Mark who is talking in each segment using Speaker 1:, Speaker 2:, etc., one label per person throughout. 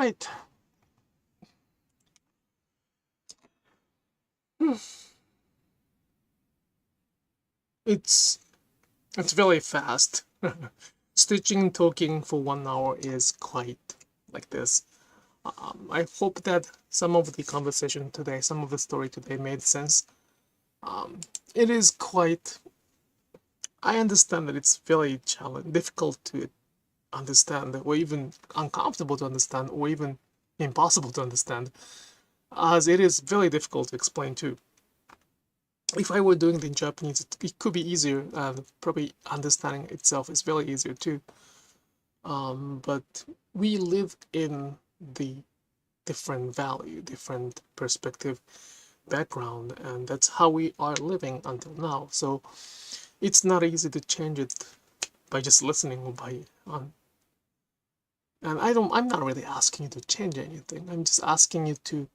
Speaker 1: right. It's very fast. Stitching and talking for 1 hour is quite like this. I hope that some of the conversation today, some of the story today made sense. It is quite. I understand that it's very difficult to understand, or even uncomfortable to understand, or even impossible to understand, as it is very difficult to explain too. If I were doing it in Japanese, it could be easier, and probably understanding itself is very easier too. But we live in the different value, different perspective, background, and that's how we are living until now. So it's not easy to change it by just listening or by and I'm not really asking you to change anything. I'm just asking you to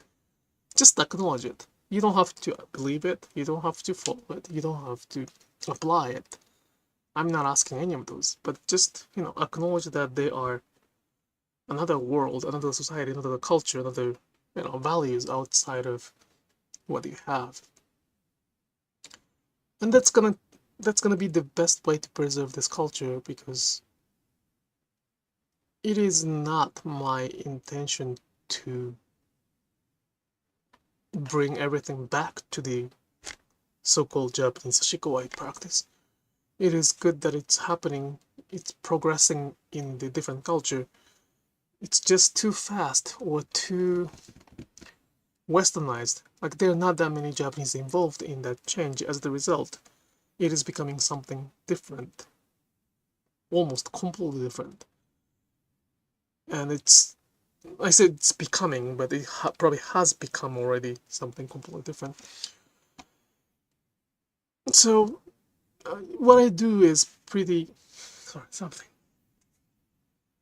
Speaker 1: just acknowledge it. You don't have to believe it, you don't have to follow it, you don't have to apply it. I'm not asking any of those, but just, acknowledge that they are another world, another society, another culture, another, values outside of what you have. And that's gonna be the best way to preserve this culture, because it is not my intention to bring everything back to the so-called Japanese Sashiko practice. It is good that it's happening, it's progressing in the different culture. It's just too fast or too westernized. Like, there are not that many Japanese involved in that change. As the result, it is becoming something different, almost completely different. And I said it's becoming, but it probably has become already something completely different. So what I do is pretty... Sorry, something.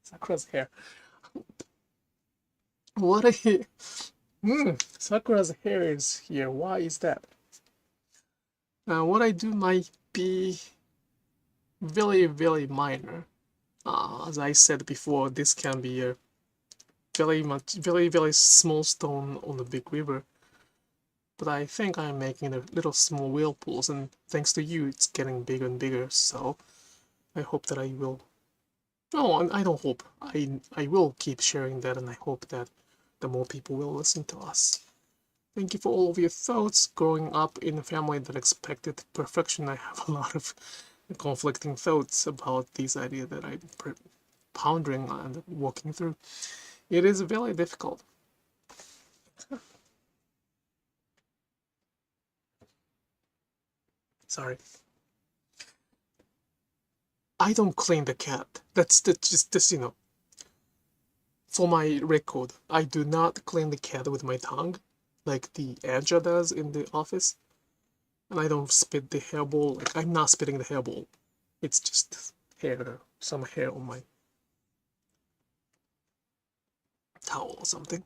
Speaker 1: Sakura's hair. What I... Sakura's hair is here. Why is that? What I do might be very, very minor. As I said before, this can be a very, very small stone on the big river. But I think I'm making a little small whirlpools, and thanks to you, it's getting bigger and bigger. So I hope that I will... No, I don't hope. I will keep sharing that, and I hope that the more people will listen to us. Thank you for all of your thoughts. Growing up in a family that expected perfection, I have a lot of conflicting thoughts about these ideas that I'm pondering and walking through. It is very difficult. Sorry. I don't clean the cat. That's just this, For my record, I do not clean the cat with my tongue, like the Anja does in the office. And I don't spit the hairball. Like, I'm not spitting the hairball. It's just hair, some hair on my towel or something.